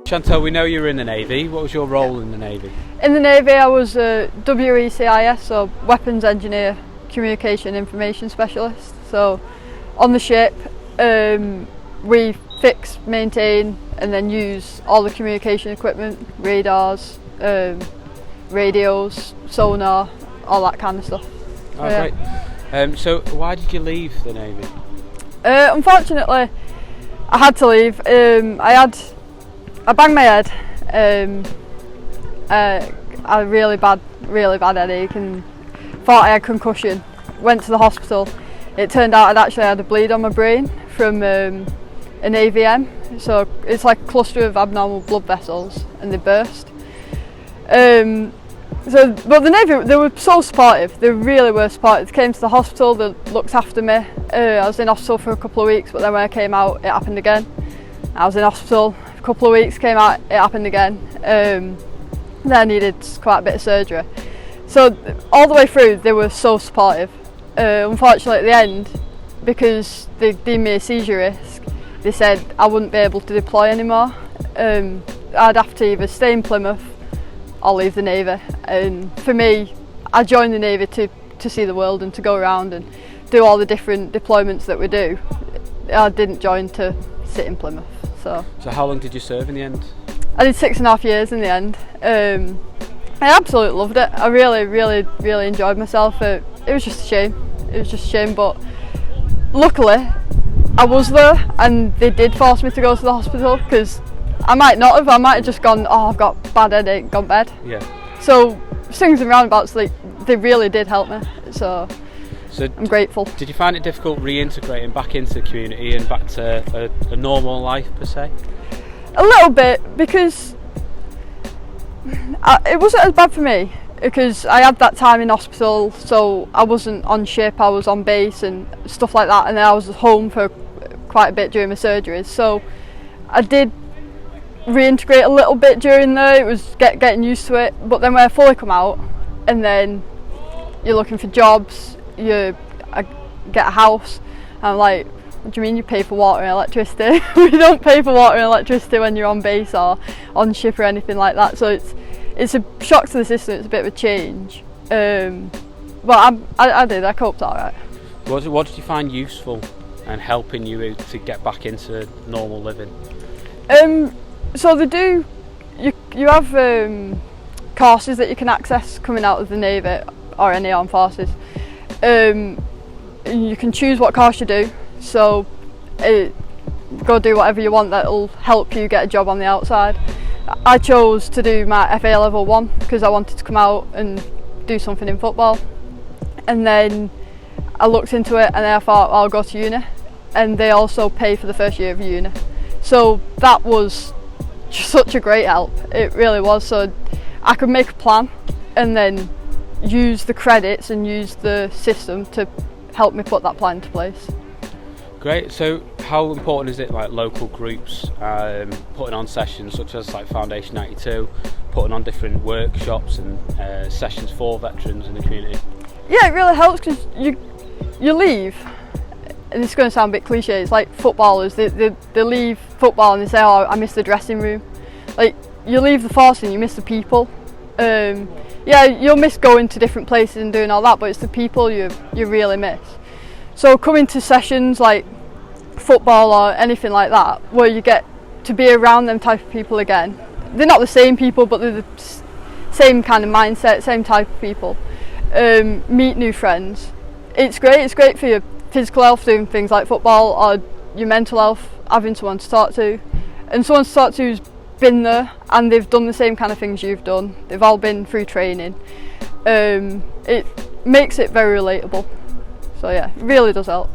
Chantelle, we know you were in the Navy. What was your role in the Navy? In the Navy I was a WECIS, so Weapons Engineer Communication Information Specialist. So on the ship we fix, maintain and then use all the communication equipment, radars, radios, sonar, all that kind of stuff. Oh, great. So why did you leave the Navy? Unfortunately I had to leave. I banged my head. I had a really bad headache and thought I had concussion. Went to the hospital. It turned out I'd actually had a bleed on my brain from an AVM. So it's like a cluster of abnormal blood vessels and they burst. But the Navy, they were so supportive. They really were supportive. They came to the hospital, they looked after me. I was in hospital for a couple of weeks, but then when I came out, it happened again. I was in hospital a couple of weeks, came out, it happened again. Then I needed quite a bit of surgery. So all the way through, they were so supportive. Unfortunately, at the end, because they deemed me a seizure risk, they said I wouldn't be able to deploy anymore. I'd have to either stay in Plymouth or leave the Navy. And for me, I joined the Navy to see the world and to go around and do all the different deployments that we do. I didn't join to sit in Plymouth. So how long did you serve in the end? I did 6.5 years in the end. I absolutely loved it. I really enjoyed myself. It was just a shame. It was just a shame, but luckily I was there and they did force me to go to the hospital, because I might not have. I might have just gone, oh, I've got bad headache, gone to bed. Yeah. So swings and roundabouts, like, they really did help me. So I'm grateful. Did you find it difficult reintegrating back into the community and back to a normal life per se? A little bit, because it wasn't as bad for me, because I had that time in hospital, so I wasn't on ship, I was on base and stuff like that, and then I was home for quite a bit during my surgeries. So I did reintegrate a little bit during there. It was getting used to it, but then when I fully come out and then you're looking for jobs, I get a house, I'm like, what do you mean you pay for water and electricity? We don't pay for water and electricity when you're on base or on ship or anything like that. So it's a shock to the system. It's a bit of a change, but I coped alright. What did you find useful and helping you to get back into normal living? So they do. You have courses that you can access coming out of the Navy or any armed forces. You can choose what course you do. So go do whatever you want that'll help you get a job on the outside. I chose to do my FA level 1 because I wanted to come out and do something in football. And then I looked into it and then I thought, I'll go to uni. And they also pay for the first year of uni. So that was just such a great help. It really was. So I could make a plan and then use the credits and use the system to help me put that plan into place. Great. So how important is it, like local groups putting on sessions such as like Foundation 92, putting on different workshops and sessions for veterans in the community? Yeah, it really helps, because you leave, and it's going to sound a bit cliche, it's like footballers, they leave football and they say, oh, I miss the dressing room. Like, you leave the force and you miss the people. Yeah, you'll miss going to different places and doing all that, but it's the people you really miss. So coming to sessions like football or anything like that, where you get to be around them type of people again. They're not the same people, but they're the same kind of mindset, same type of people. Meet new friends. It's great. It's great for your physical health, doing things like football, or your mental health, having someone to talk to. And someone to talk to who's been there and they've done the same kind of things you've done. They've all been through training. It makes it very relatable. So yeah, it really does help.